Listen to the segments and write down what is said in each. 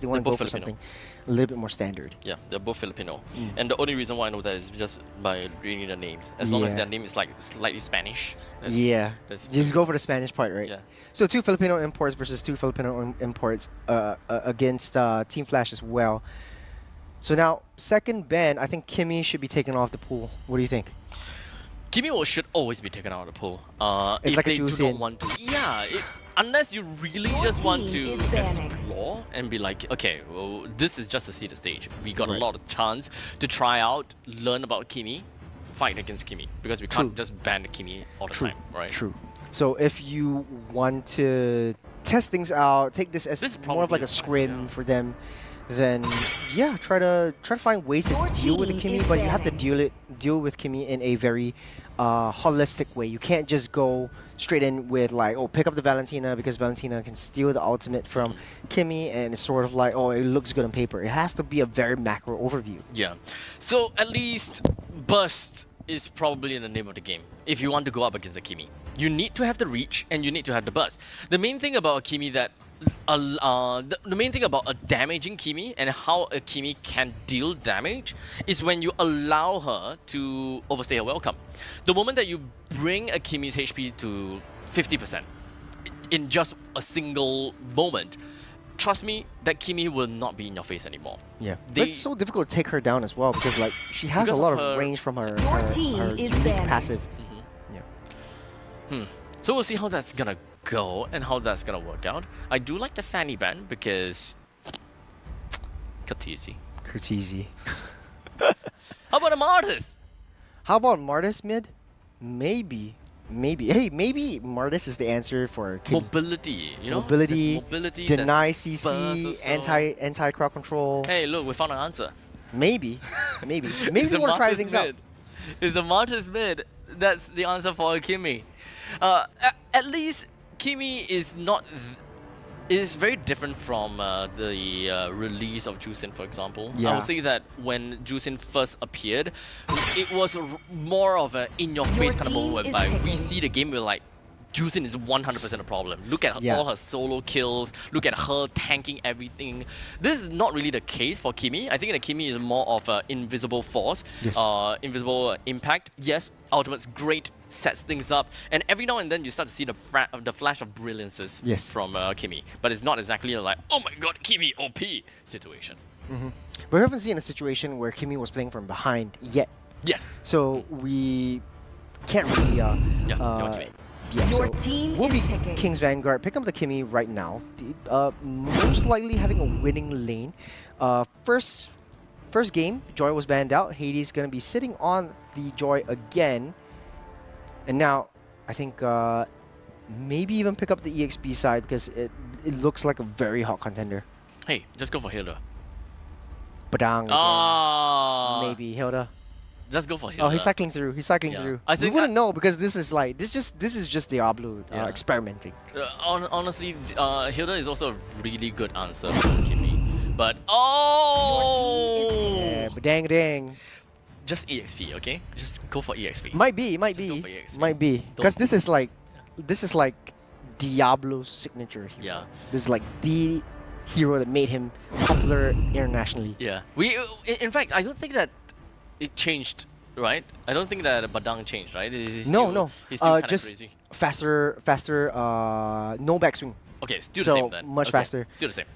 They want to go for something a little bit more standard. Yeah, they're both Filipino. And the only reason why I know that is just by reading the names. As long as their name is like slightly Spanish. That's Just go for the Spanish part, right? Yeah. So 2 Filipino imports versus 2 Filipino imports against Team Flash as well. So now, second ban, I think Kimmy should be taken off the pool. What do you think? Kimmy should always be taken out of the pool. It's if like a they do juice not in. want to. Yeah, unless you really just want to explore and be like, okay, well, this is just to see the stage. We got a lot of chance to try out, learn about Kimmy, fight against Kimmy. Because we can't just ban the Kimmy all the time, right? True. So if you want to test things out, take this as more of like a scrim for them, then yeah, try to find ways to deal with the Kimmy, but you have to deal with Kimmy in a very holistic way. You can't just go straight in with like, oh, pick up the Valentina because Valentina can steal the ultimate from Kimmy, and it's sort of like, oh, it looks good on paper. It has to be a very macro overview. Yeah. So at least burst is probably in the name of the game. If you want to go up against a Kimmy, you need to have the reach and you need to have the burst. The main thing about a Kimmy that the main thing about a damaging Kimmy and how a Kimmy can deal damage is when you allow her to overstay her welcome. The moment that you bring a Kimmy's HP to 50% in just a single moment, trust me, that Kimmy will not be in your face anymore. Yeah, but it's so difficult to take her down as well because like she has a lot of range from her unique passive. So we'll see how that's gonna go and how that's gonna work out. I do like the Fanny band because Courtesy. How about a Martis? How about Martis mid? Maybe. Hey, maybe Martis is the answer for Kimmy. Mobility, you know? Mobility, deny CC, so. anti crowd control. Hey, look, we found an answer. Maybe we want to try things out. Is the Martis mid? That's the answer for a Kimmy. At least Kimmy is not. Is very different from the release of Juicin, for example. I would say that when Juicin first appeared, it was more of an in-your-face kind of moment whereby we see the game, we're like, Juicin is 100% a problem. Look at all her solo kills. Look at her tanking everything. This is not really the case for Kimmy. I think that Kimmy is more of an invisible force, invisible impact. Yes, ultimate's great, sets things up, and every now and then you start to see the flash of brilliances from Kimmy. But it's not exactly like, oh my god, Kimmy OP situation. But we haven't seen a situation where Kimmy was playing from behind yet. Yes. So we can't really. Your team we'll be picking. King's Vanguard. Pick up the Kimmy right now. Most likely having a winning lane. First game, Joy was banned out. Hades gonna be sitting on the Joy again. And now, I think maybe even pick up the EXP side because it looks like a very hot contender. Hey, just go for Hilda. Badang. Maybe Hilda. Just go for Hilda. Oh, he's cycling through. We wouldn't know because this is just Diablo experimenting. Honestly, Hilda is also a really good answer for Kimmy. But yeah, dang. Just EXP, okay? Just go for EXP. Might be. Because this is like Diablo's signature hero. Yeah. This is like the hero that made him popular internationally. Yeah. In fact, I don't think that it changed, right? I don't think that Badang changed, right? No. He's still kind of just crazy. faster, no backswing. Okay, still the same then. Much faster. Still the same.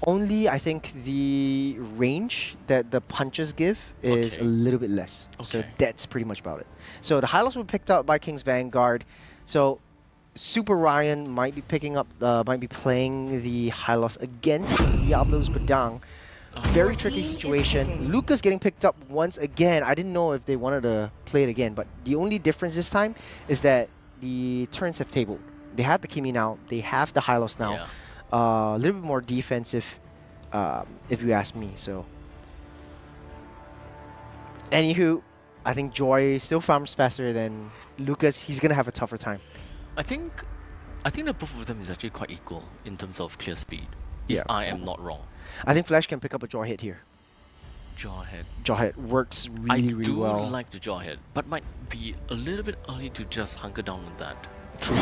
Only I think the range that the punches give is a little bit less. So that's pretty much about it. So the highlights were picked up by King's Vanguard. So Super Ryan might be picking up, might be playing the Hylos against Diablo's Badang. Very tricky situation. Lucas getting picked up once again. I didn't know if they wanted to play it again, but the only difference this time is that the turns have tabled. They have the Kimmy now. They have the Hylos now. Yeah. A little bit more defensive, if you ask me. So, anywho, I think Joy still farms faster than Lucas. He's gonna have a tougher time. I think that both of them is actually quite equal in terms of clear speed. If I am not wrong. I think Flash can pick up a jaw hit here. Jaw hit works really well. I do like the jaw hit, but might be a little bit early to just hunker down on that. True.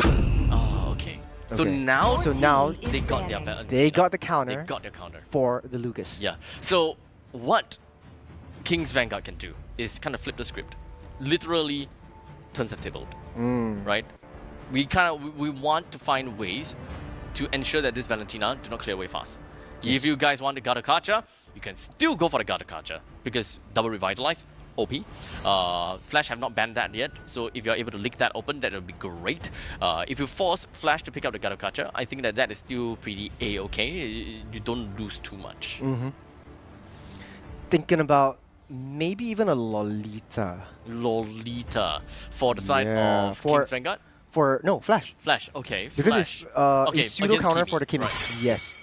Oh, okay. So Okay. now, So now they got their Valentina. they got the counter. They got their counter. For the Lucas. Yeah. So what King's Vanguard can do is kind of flip the script. Literally, turns have tabled. Right? We want to find ways to ensure that this Valentina do not clear away fast. Yes. If you guys want the Gatakacha, you can still go for the Gatakacha because double revitalize, OP. Flash have not banned that yet, so if you're able to lick that open, that would be great. If you force Flash to pick up the Gatakacha, I think that is still pretty A-okay. You don't lose too much. Thinking about maybe even a Lolita. Lolita for the side Yeah, of for- King's Vanguard? No, Flash. Flash, okay. Because Flash. it's pseudo against counter Kimi, for the Kimi. right. Yes.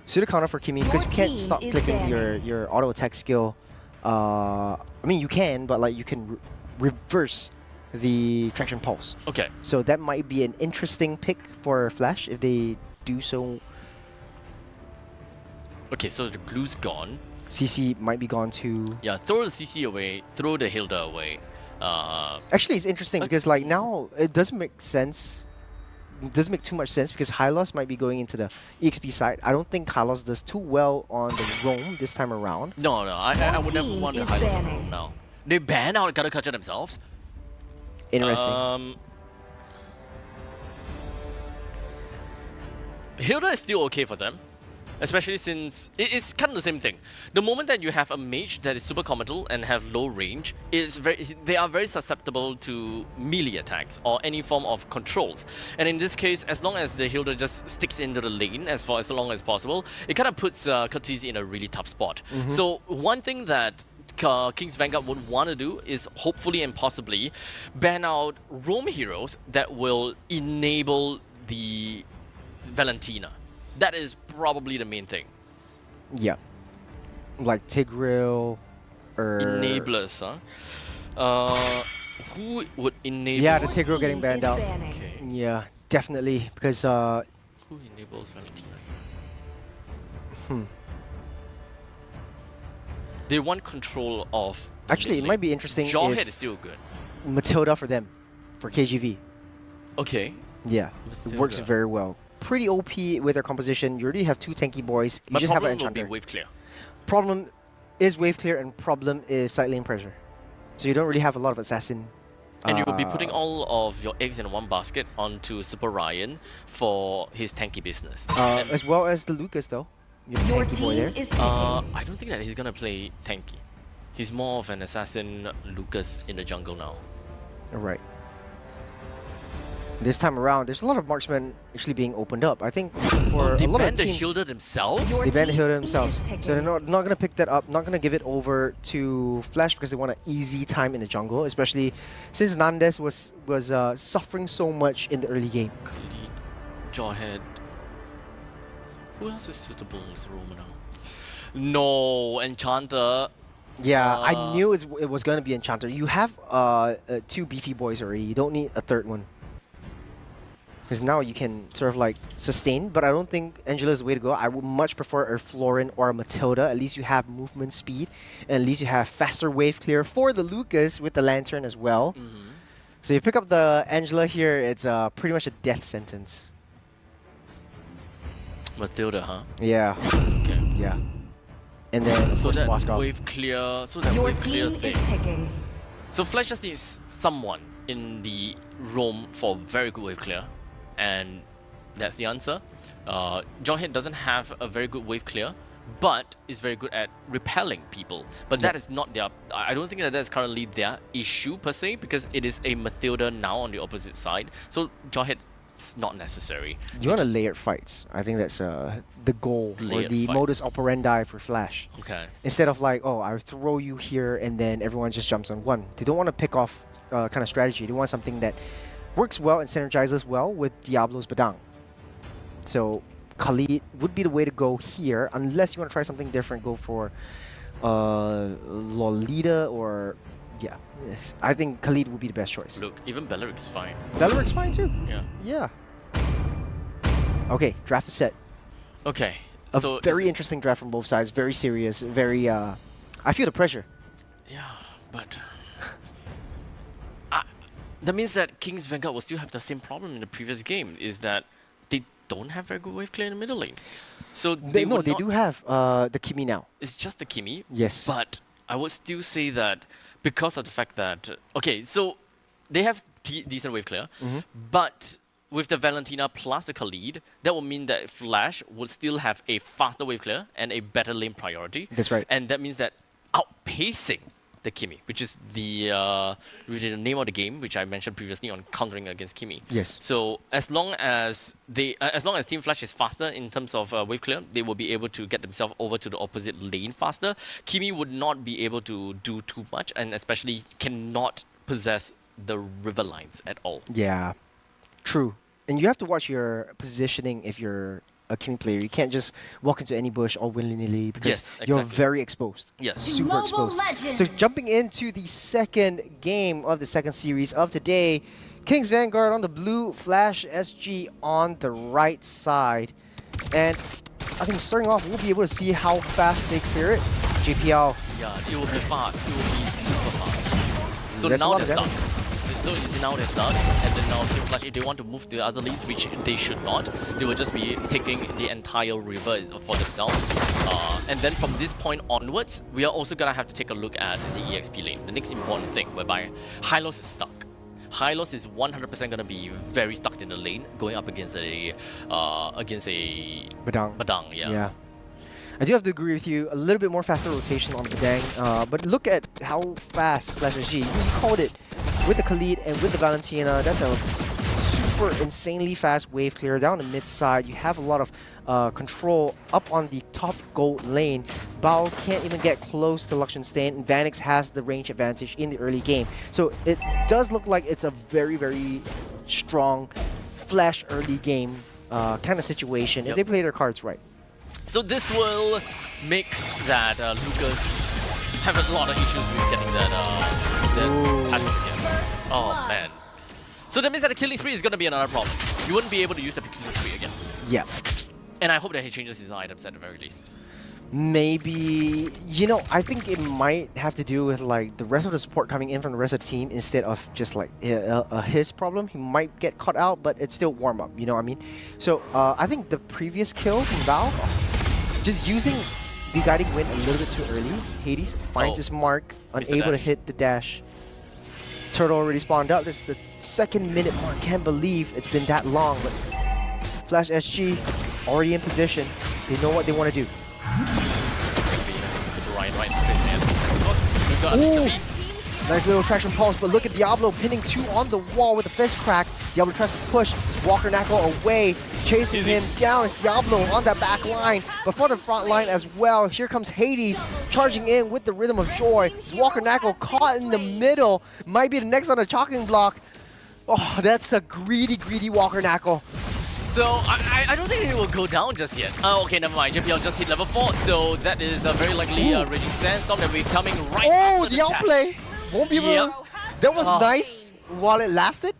Pseudo counter for Kimi because you can't team stop is clicking banning. your auto attack skill. I mean you can, but like you can reverse the traction pulse. Okay. So that might be an interesting pick for Flash if they do so. Okay, so the glue's gone. CC might be gone too. Yeah, throw the CC away, throw the Hilda away. Actually, it's interesting because like now it doesn't make sense. It doesn't make too much sense because Hylos might be going into the EXP side. I don't think Hylos does too well on the roam this time around. No, I would never team want to is highlight banning. them now. They ban out Gatakacha themselves. Interesting. Hilda is still okay for them, especially since it's kind of the same thing. The moment that you have a mage that is super committal and have low range, they are very susceptible to melee attacks or any form of controls. And in this case, as long as the Hilda just sticks into the lane as long as possible, it kind of puts Curtis in a really tough spot. So one thing that King's Vanguard would want to do is hopefully and possibly ban out roam heroes that will enable the Valentina. That is probably the main thing. Yeah. Like Tigreal or... Enablers, huh? Who would enable... Yeah, the Your Tigreal getting team banned is out. banning. Okay. Yeah, definitely. Because, Who enables Valentina? They want control of... the actually, it mid might lane. be interesting Jawhead if is still good. Matilda for them, for KGV. Okay. Yeah, it works Matilda. very well. Pretty OP with their composition. You already have two tanky boys. You My just have an problem will be enchanter. wave clear. Problem is wave clear and problem is side lane pressure. So you don't really have a lot of assassin. And you will be putting all of your eggs in one basket onto Super Ryan for his tanky business. And, as well as the Lucas though. You have a Your tanky boy there. team is picking. I don't think that he's gonna play tanky. He's more of an assassin Lucas in the jungle now. Right. This time around, there's a lot of marksmen actually being opened up. I think for They a lot of banned the teams, Hilda themselves? Your they banned team Hilda is themselves. So picking. they're not going to pick that up, not going to give it over to Flash because they want an easy time in the jungle, especially since Nandes was suffering so much in the early game. Khalid, Jawhead. Who else is suitable as Roma now? No, Enchanter. Yeah, I knew it was going to be Enchanter. You have two beefy boys already. You don't need a third one. Because now you can sort of like sustain, but I don't think Angela is the way to go. I would much prefer a Florin or a Matilda. At least you have movement speed, and at least you have faster wave clear for the Lucas with the Lantern as well. So you pick up the Angela here, it's pretty much a death sentence. Matilda, huh? Yeah, Okay. yeah. And then of So course that Moskov. wave clear, so that Your wave clear team thing. is picking. So Flash just needs someone in the roam for very good wave clear, and that's the answer. Jawhead doesn't have a very good wave clear, but is very good at repelling people. But that is not their... I don't think that that's currently their issue per se, because it is a Matilda now on the opposite side. So Jawhead is not necessary. You want to layered fights. I think that's the goal or Layered the fights. modus operandi for Flash. Okay. Instead of like, oh, I throw you here and then everyone just jumps on one. They don't want to pick off kind of strategy. They want something that works well and synergizes well with Diablo's Badang. So Khalid would be the way to go here, unless you want to try something different. Go for Lolita or yeah. Yes. I think Khalid would be the best choice. Look, even Belleric's fine. Belaric's fine too. Yeah. Yeah. Okay, draft is set. Okay. A So very is- interesting draft from both sides. Very serious. Very. I feel the pressure. Yeah, but that means that King's Vanguard will still have the same problem in the previous game. Is that they don't have very good wave clear in the middle lane. So They would not, do have the Kimi now. it's just the Kimi. Yes. But I would still say that because of the fact that okay, so they have decent wave clear, but with the Valentina plus the Khalid, that will mean that Flash would still have a faster wave clear and a better lane priority. That's right. And that means that outpacing the Kimi, which is the name of the game, which I mentioned previously on countering against Kimi. Yes. So as long as Team Flash is faster in terms of wave clear, they will be able to get themselves over to the opposite lane faster. Kimi would not be able to do too much, and especially cannot possess the river lines at all. Yeah, true. And you have to watch your positioning if you're a Kimi player. You can't just walk into any bush all willy-nilly because Yes, you're exactly. very exposed. Yes. Super exposed. So jumping into the second game of the second series of today, King's Vanguard on the blue, Flash SG on the right side. And I think starting off, we'll be able to see how fast they clear it. JPL. Yeah, it will be fast. It will be super fast. So That's a now lot they're of stuck. damage. So you see now they're stuck, and then now Team Flash, if they want to move to the other lanes, which they should not, they will just be taking the entire river for themselves. And then from this point onwards, we are also gonna have to take a look at the EXP lane, the next important thing, whereby Hylos is stuck. Hylos is 100% gonna be very stuck in the lane, going up against a Badang. yeah. I do have to agree with you. A little bit more faster rotation on Badang. But look at how fast Flash SG. You called it with the Khalid and with the Valentina. That's a super insanely fast wave clear down the mid side. You have a lot of control up on the top gold lane. Bao can't even get close to Luxian Stain, and Vanix has the range advantage in the early game. So it does look like it's a very, very strong Flash early game kind of situation if they play their cards right. So this will make that Lucas have a lot of issues with getting that pattern again. Oh man. So that means that the killing spree is going to be another problem. You wouldn't be able to use the killing spree again. Yeah. And I hope that he changes his items at the very least. Maybe, you know, I think it might have to do with like the rest of the support coming in from the rest of the team instead of just like his problem. He might get caught out, but it's still warm up, you know what I mean? So I think the previous kill from Val, just using the guiding wind a little bit too early. Hades finds his mark, unable to hit the dash. Turtle already spawned out. This is the 2nd minute mark. Can't believe it's been that long, but Flash SG already in position. They know what they want to do. Super right in the face, man. We've got a beast. Nice little traction pulse, but look at Diablo pinning 2 on the wall with a fist crack. Diablo tries to push Walker Knuckle away, chasing him down. It's Diablo on that back line, but for the front line as well. Here comes Hades charging in with the Rhythm of Joy. It's Walker Knuckle caught in the middle. Might be the next on the chopping block. Oh, that's a greedy, greedy Walker Knuckle. So I don't think it will go down just yet. Oh, okay, never mind. JPL just hit level 4, so that is very likely a Raging Sandstorm that will be coming right after the outplay! Won't be able to... That was nice while it lasted,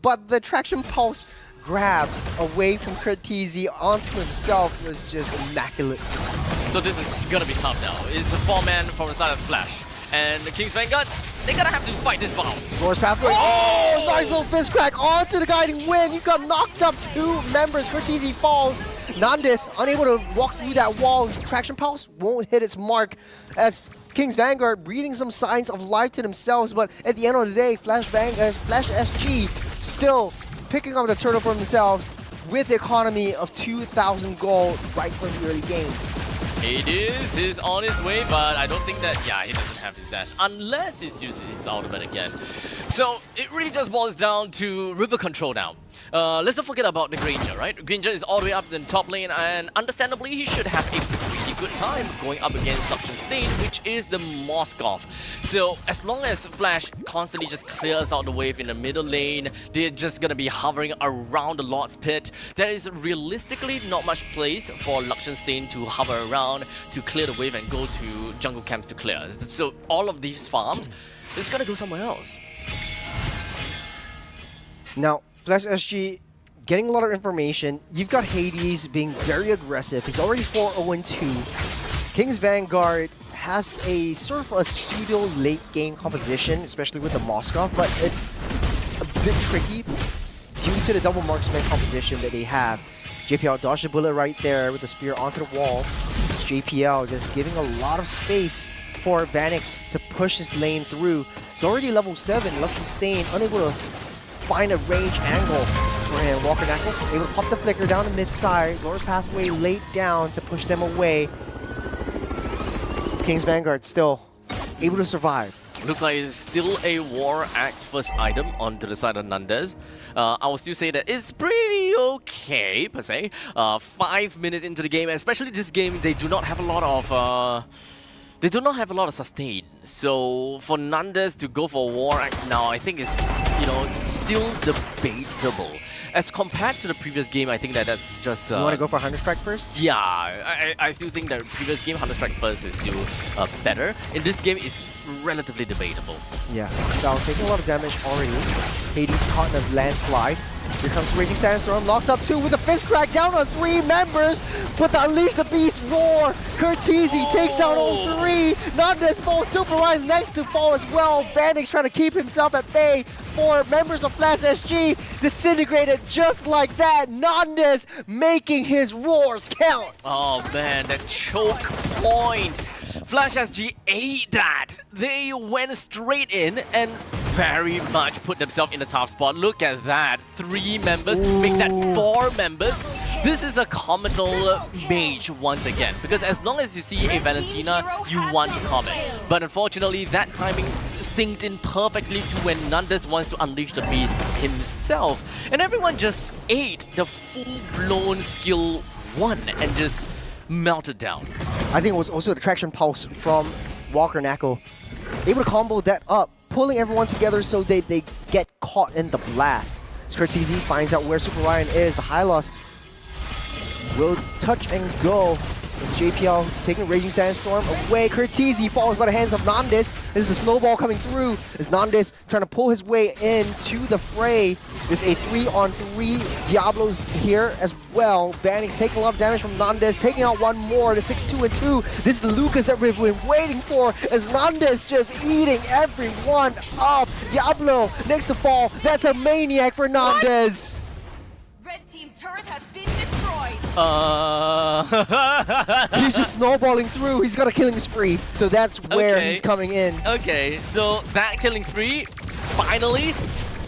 but the traction pulse grab away from Curtizi onto himself was just immaculate. So this is gonna be tough now. It's a 4-man from the side of Flash. And the King's Vanguard, they're gonna have to fight this battle. Force pathway. Oh, nice little fist crack onto the guiding wind. You've got knocked up 2 members. Curtizi falls. Nandis unable to walk through that wall. Traction pulse won't hit its mark as King's Vanguard breathing some signs of life to themselves, but at the end of the day, Flash SG still picking up the turtle for themselves with the economy of 2,000 gold right from the early game. Hades is on his way, but I don't think that, he doesn't have his dash, unless he's using his ultimate again. So it really just boils down to river control now. Let's not forget about the Granger, right? Granger is all the way up in the top lane, and understandably, he should have a pretty good time going up against Luxian Stain, which is the Moskov. So as long as Flash constantly just clears out the wave in the middle lane, they're just gonna be hovering around the Lord's Pit. There is realistically not much place for Luxian Stain to hover around, to clear the wave and go to jungle camps to clear. So all of these farms is gonna go somewhere else. Now, Flash SG getting a lot of information. You've got Hades being very aggressive. He's already 4-0-2. King's Vanguard has a sort of a pseudo late game composition, especially with the Moskov, but it's a bit tricky due to the double marksman composition that they have. JPL dodged the bullet right there with the spear onto the wall. JPL just giving a lot of space for Vanix to push his lane through. It's already level 7, Lucky Stain, unable to find a range angle for him. Walker Knuckle able to pop the flicker down the mid side. Lower pathway laid down to push them away. King's Vanguard still able to survive. Looks like it's still a War Axe first item onto the side of Nandez. I will still say that it's pretty okay, per se. 5 minutes into the game, especially this game, they do not have a lot of sustain. So for Nandez to go for War Axe now, I think it's still debatable. As compared to the previous game, I think that's just... you want to go for Hunter Strike first? Yeah, I still think that previous game, Hunter Strike first is still better. In this game, it's relatively debatable. Yeah, so taking a lot of damage already. Hades caught in a landslide. Here comes Raging Sandstorm, locks up 2 with a fist crack down on 3 members. But the Unleash the Beast roar! Curtizi takes down all 3. Nandez falls, Super Rise next to fall as well. Vanix trying to keep himself at bay. 4 members of Flash SG disintegrated just like that. Nandez making his roars count. Oh man, that choke point. Flash SG ate that. They went straight in and very much put themselves in a tough spot. Look at that. 3 members, make that 4 members. This is a comical mage once again. Because as long as you see a Valentina, you want to comment. But unfortunately, that timing synced in perfectly to when Nandez wants to unleash the beast himself. And everyone just ate the full-blown skill 1 and just melted down. I think it was also the traction pulse from Walker Knuckle. Able to combo that up, pulling everyone together so they get caught in the blast. Curtizi finds out where Super Ryan is. The high loss will touch and go. It's JPL taking Raging Sandstorm away. Curtizi falls by the hands of Nandez. This is a snowball coming through as Nandez trying to pull his way into the fray. There's a 3-on-3 Diablos here as well. Vanix taking a lot of damage from Nandez, taking out one more. The 6-2-2. This is the Lucas that we've been waiting for as Nandez just eating everyone up. Diablo next to fall. That's a maniac for Nandez. Red team turret has been destroyed. He's just snowballing through. He's got a killing spree. So that's where he's coming in. Okay, so that killing spree finally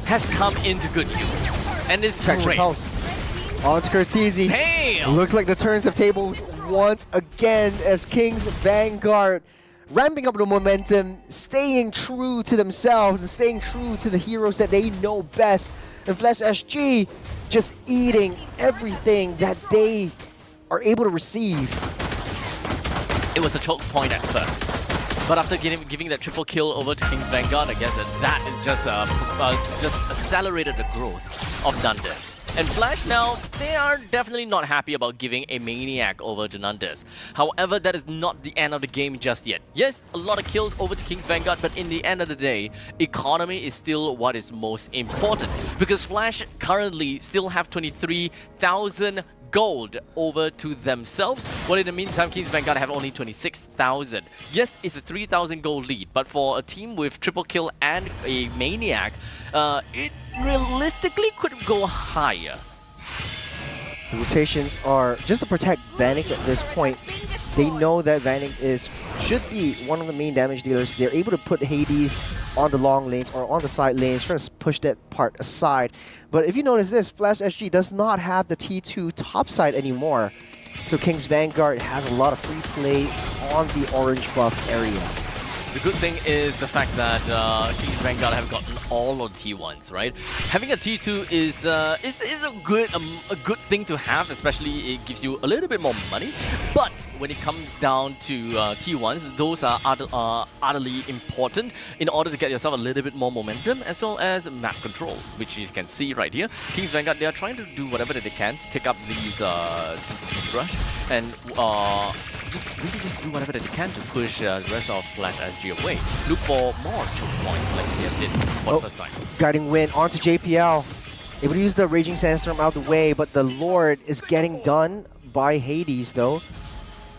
has come into good use. And it's great. Pulse. On to Curtizi. Damn! Looks like the turns of tables once again as King's Vanguard ramping up the momentum, staying true to themselves and staying true to the heroes that they know best. And Flash SG just eating everything that they are able to receive. It was a choke point at first. But after giving that triple kill over to King's Vanguard, I guess that is just accelerated the growth of Nandez. And Flash now, they are definitely not happy about giving a Maniac over to Nandez. However, that is not the end of the game just yet. Yes, a lot of kills over to King's Vanguard, but in the end of the day, economy is still what is most important. Because Flash currently still have 23,000 gold over to themselves, while in the meantime King's Vanguard have only 26,000. Yes, it's a 3,000 gold lead, but for a team with triple kill and a Maniac, it realistically could go higher. The rotations are just to protect Vanix at this point. They know that Vanix should be one of the main damage dealers. They're able to put Hades on the long lanes or on the side lanes, trying to push that part aside. But if you notice this, Flash SG does not have the T2 top side anymore. So King's Vanguard has a lot of free play on the orange buff area. The good thing is the fact that King's Vanguard have gotten all of T1s, right? Having a T2 is a good thing to have, especially it gives you a little bit more money. But when it comes down to T1s, those are utterly important in order to get yourself a little bit more momentum as well as map control, which you can see right here. King's Vanguard, they are trying to do whatever that they can to take up these rush and just do whatever that they can to push the rest of Flash SG away. Look for more choke points like they did for the first time. Guiding Wind onto JPL. Able to use the Raging Sandstorm out of the way, but the Lord is getting done by Hades though.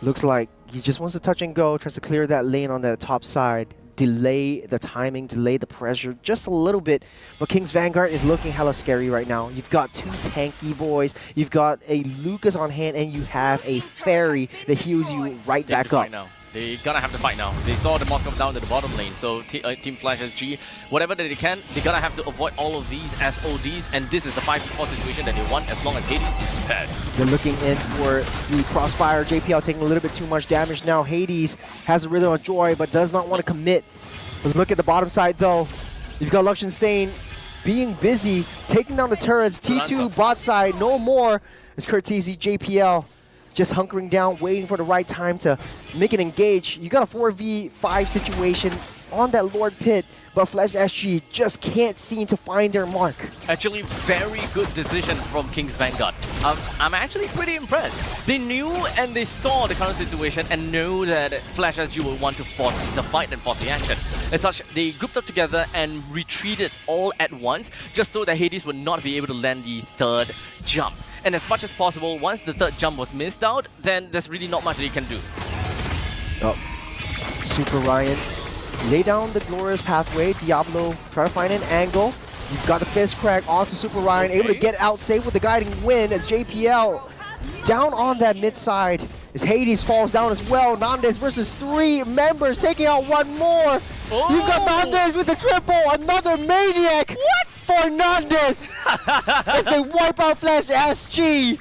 Looks like he just wants to touch and go, tries to clear that lane on the top side. delay the timing, delay the pressure just a little bit. But King's Vanguard is looking hella scary right now. You've got 2 tanky boys, you've got a Lucas on hand, and you have a Fairy that heals you right back up. Now. They're gonna have to fight now. They saw the Moss come down to the bottom lane, so Team Flash SG, whatever that they can, they're gonna have to avoid all of these SODs, and this is the 5v4 situation that they want as long as Hades is prepared. They're looking in for the crossfire. JPL taking a little bit too much damage now. Hades has a Rhythm of Joy, but does not want to commit. But look at the bottom side though. You've got Luxion Stain being busy, taking down the turrets. T2 bot side, no more. It's Curtisi, JPL. Just hunkering down, waiting for the right time to make it engage. You got a 4v5 situation on that Lord Pit, but Flash SG just can't seem to find their mark. Actually, very good decision from King's Vanguard. I'm actually pretty impressed. They knew and they saw the current situation and knew that Flash SG would want to force the fight and force the action. As such, they grouped up together and retreated all at once, just so that Hades would not be able to land the 3rd jump. And as much as possible, once the 3rd jump was missed out, then there's really not much that you can do. Oh, Super Ryan, lay down the glorious pathway. Diablo, try to find an angle. You've got the fist crack onto Super Ryan, able to get out safe with the guiding wind as JPL down on that mid side. As Hades falls down as well. Nandes versus 3 members, taking out 1 more. Oh. You've got Nandes with the triple, another maniac. What? For Nandes as they wipe out Flash SG,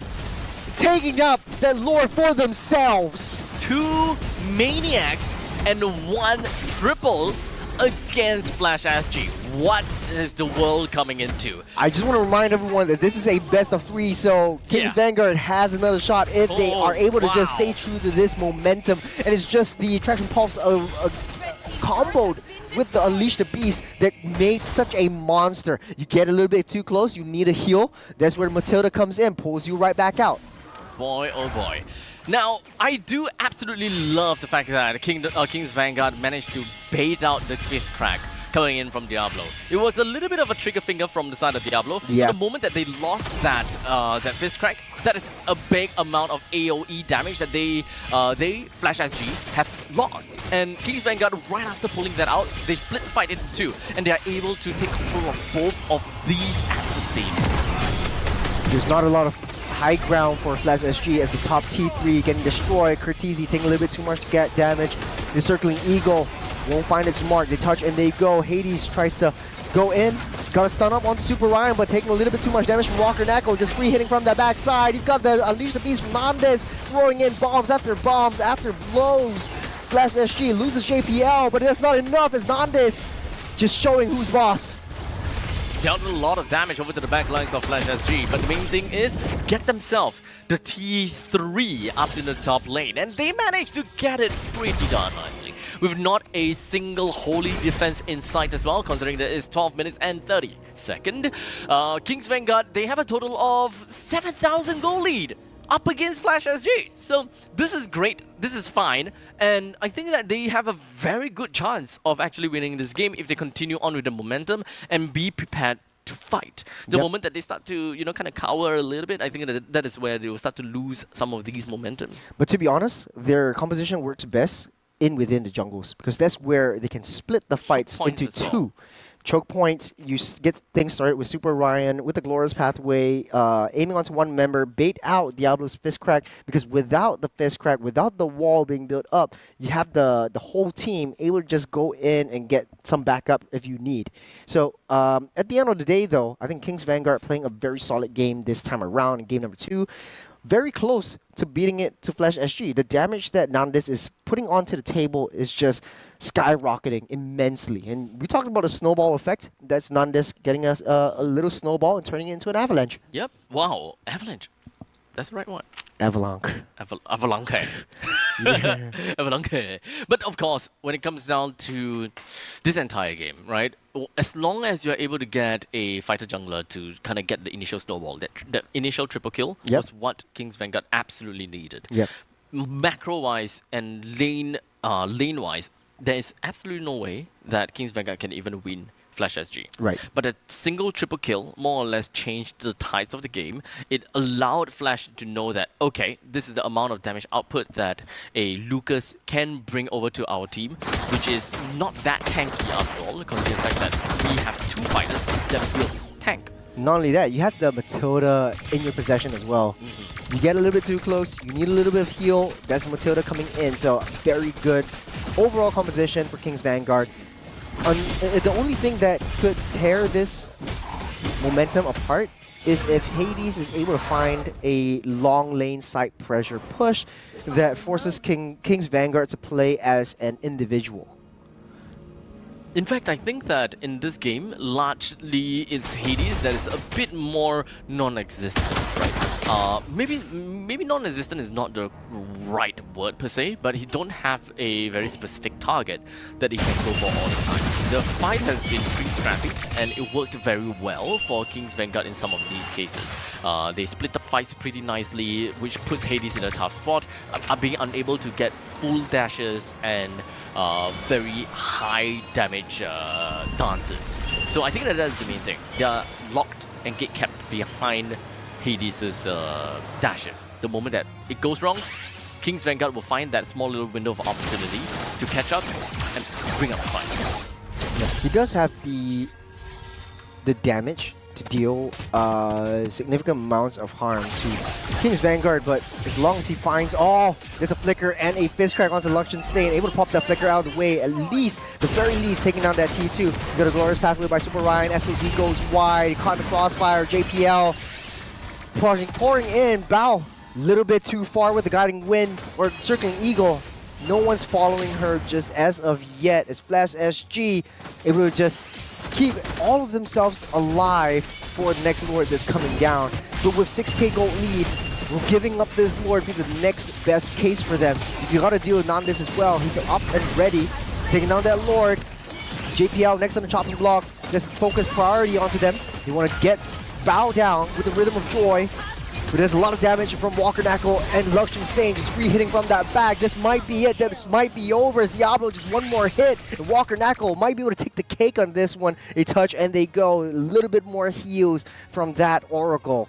taking up that lore for themselves. 2 maniacs and 1 triple against Flash SG. What is the world coming into? I just want to remind everyone that this is a best of 3, so King's Vanguard has another shot if they are able to just stay true to this momentum. And it's just the Attraction Pulse comboed with the Unleash the Beast that made such a monster. You get a little bit too close, you need a heal. That's where Matilda comes in, pulls you right back out. Boy, oh boy. Now, I do absolutely love the fact that King's Vanguard managed to bait out the fist crack coming in from Diablo. It was a little bit of a trigger finger from the side of Diablo. Yeah. So the moment that they lost that fist crack, that is a big amount of AoE damage that they Flash SG have lost. And King's Vanguard, right after pulling that out, they split the fight into 2, and they are able to take control of both of these at the same time. There's not a lot of high ground for Flash SG as the top T3 getting destroyed. Curtisi taking a little bit too much to get damage. The circling Eagle won't find its mark. They touch and they go. Hades tries to go in. Got a stun up onto Super Ryan, but taking a little bit too much damage from Walker Nako. Just free hitting from that backside. You've got the Unleash the Beast from Nandes throwing in bombs after blows. Flash SG loses JPL, but that's not enough as Nandes just showing who's boss. Dealt a lot of damage over to the back lines of Flash SG, but the main thing is get themselves the T3 up in the top lane, and they managed to get it pretty darn nicely, with not a single holy defense in sight as well, considering that it's 12 minutes and 30 seconds. King's Vanguard, they have a total of 7,000 gold lead up against Flash SG. So this is great, this is fine, and I think that they have a very good chance of actually winning this game if they continue on with the momentum and be prepared to fight. The moment that they start to, you know, kind of cower a little bit, I think that is where they will start to lose some of these momentum. But to be honest, their composition works best within the jungles, because that's where they can split the fights into 2. Choke points, you get things started with Super Ryan, with the Glorious Pathway, aiming onto 1 member, bait out Diablo's Fist Crack, because without the Fist Crack, without the wall being built up, you have the whole team able to just go in and get some backup if you need. So at the end of the day though, I think King's Vanguard playing a very solid game this time around in game number 2. Very close to beating it to Flash SG. The damage that Nandes is putting onto the table is just skyrocketing immensely. And we talked about a snowball effect. That's Nandes getting us a little snowball and turning it into an avalanche. Yep. Wow. Avalanche. That's the right one. Avalanche. Avalanche. Avalanche. But of course, when it comes down to this entire game, right? As long as you're able to get a fighter jungler to kind of get the initial snowball, that initial triple kill was what King's Vanguard absolutely needed. Macro-wise and lane-wise, there is absolutely no way that King's Vanguard can even win Flash SG. Right. But a single triple kill more or less changed the tides of the game. It allowed Flash to know that, okay, this is the amount of damage output that a Lucas can bring over to our team, which is not that tanky after all, considering the fact that we have two fighters that builds tank. Not only that, you have the Matilda in your possession as well. You get a little bit too close, you need a little bit of heal, that's Matilda coming in, so very good overall composition for King's Vanguard. The only thing that could tear this momentum apart is if Hades is able to find a long lane side pressure push that forces King's Vanguard to play as an individual. In fact, I think that in this game, largely it's Hades that is a bit more non-existent, right? Maybe non-existent is not the right word per se, but he don't have a very specific target that he can go for all the time. The fight has been pretty scrappy, and it worked very well for King's Vanguard in some of these cases. They split up fights pretty nicely, which puts Hades in a tough spot, are being unable to get full dashes and very high damage dances. So I think that's the main thing. They are locked and get kept behind Hades' dashes. The moment that it goes wrong, King's Vanguard will find that small little window of opportunity to catch up and bring up the fight. Yes, he does have the damage to deal significant amounts of harm to King's Vanguard, but as long as he finds, there's a flicker and a fist crack onto Luxion Stain, able to pop that flicker out of the way, at least, the very least, taking down that T2. You got a glorious pathway by Super Ryan, SOD goes wide, caught in the crossfire, JPL pouring in, Bao, little bit too far with the guiding wind, or circling eagle. No one's following her just as of yet, as Flash SG able to just keep all of themselves alive for the next Lord that's coming down. But with 6k gold lead, we're giving up this Lord be the next best case for them. If you gotta deal with Nandes as well, he's up and ready, taking down that Lord. JPL next on the chopping block, just focus priority onto them. They want to get Bow down with the Rhythm of Joy. But there's a lot of damage from Walker Knuckle and Luxion Stain just free hitting from that bag. This might be it. This might be over as Diablo just one more hit. And Walker Knuckle might be able to take the cake on this one. A touch and they go. A little bit more heals from that Oracle.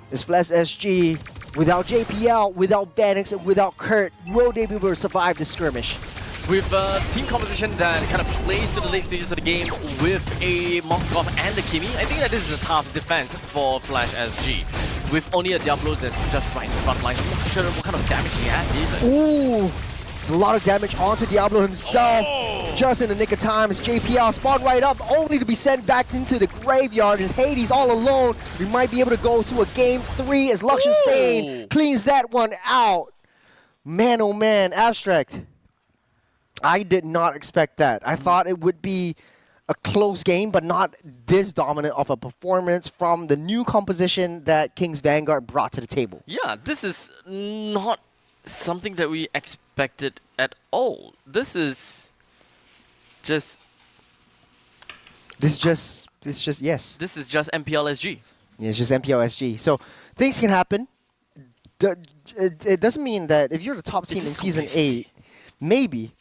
This Flash SG, without JPL, without Vanix, and without Kurt, will they be able to survive this skirmish? With team composition that kind of plays to the late stages of the game with a Moskov and a Kimi, I think that this is a tough defense for Flash SG. With only a Diablo that's just right in the front line, I'm not sure what kind of damage he has even. Ooh! There's a lot of damage onto Diablo himself. Just in the nick of time as JPL spawned right up, only to be sent back into the graveyard. As Hades all alone, we might be able to go to a game 3 as Luxion Stain cleans that one out. Man, oh man, Abstract. I did not expect that. I thought it would be a close game, but not this dominant of a performance from the new composition that King's Vanguard brought to the table. Yeah, this is not something that we expected at all. This is just... This is just yes. This is just MPLSG. Yeah, it's just MPLSG. So things can happen. It doesn't mean that if you're the top team in Season 8, maybe.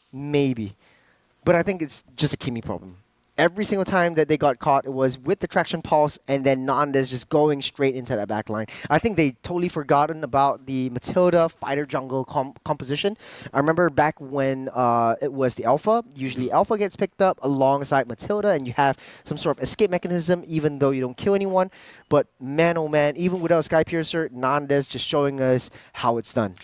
But I think it's just a Kimi problem. Every single time that they got caught, it was with the traction pulse and then Nandes just going straight into that back line. I think they totally forgotten about the Matilda fighter jungle composition. I remember back when it was the Alpha. Usually Alpha gets picked up alongside Matilda and you have some sort of escape mechanism even though you don't kill anyone. But man, oh man, even without Sky Piercer, Nandes just showing us how it's done.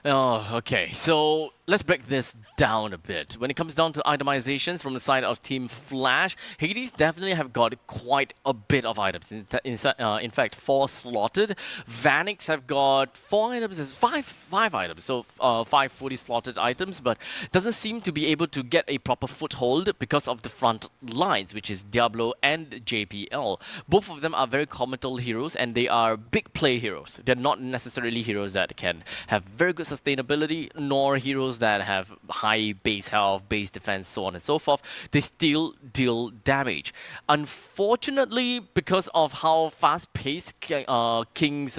Oh, okay. So let's break this down a bit. When it comes down to itemizations from the side of Team Flash, Hades definitely have got quite a bit of items. In fact, 4 slotted. Vanix have got 4 items, 5 items, so 5 fully slotted items, but doesn't seem to be able to get a proper foothold because of the front lines, which is Diablo and JPL. Both of them are very comical heroes, and they are big play heroes. They're not necessarily heroes that can have very good sustainability, nor heroes heroes that have high base health, base defense, so on and so forth, they still deal damage. Unfortunately, because of how fast-paced King's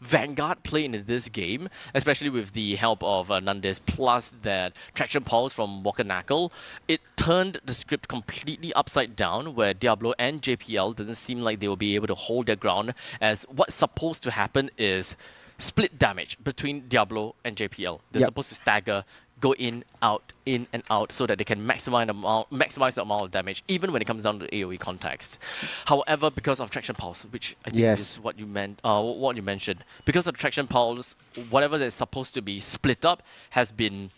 Vanguard play in this game, especially with the help of Nandis plus that traction pulse from Walker Knuckle, it turned the script completely upside down, where Diablo and JPL doesn't seem like they will be able to hold their ground, as what's supposed to happen is split damage between Diablo and JPL. They're supposed to stagger, go in, and out, so that they can maximize the amount of damage, even when it comes down to AoE context. However, because of Traction Pulse, which I think is what you meant, what you mentioned, because of Traction Pulse, whatever that's supposed to be split up has been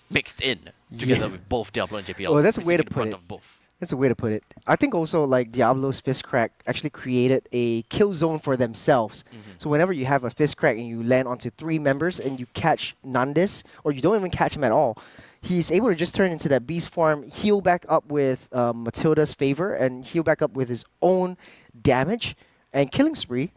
mixed in together with both Diablo and JPL. Well, that's a way to put it. Of both. That's a way to put it. I think also like Diablo's Fist Crack actually created a kill zone for themselves. So whenever you have a Fist Crack and you land onto 3 members and you catch Nandis, or you don't even catch him at all, he's able to just turn into that beast form, heal back up with Matilda's favor, and heal back up with his own damage and killing spree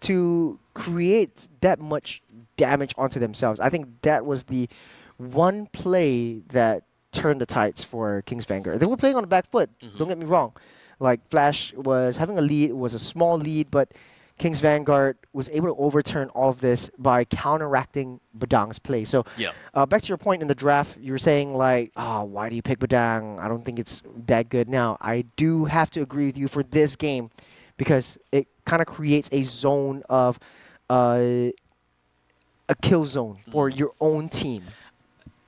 to create that much damage onto themselves. I think that was the one play that turned the tides for King's Vanguard. They were playing on the back foot, don't get me wrong. Like, Flash was having a lead, it was a small lead, but King's Vanguard was able to overturn all of this by counteracting Badang's play. So, back to your point in the draft, you were saying, like, why do you pick Badang? I don't think it's that good. Now, I do have to agree with you for this game, because it kind of creates a zone of a kill zone for your own team.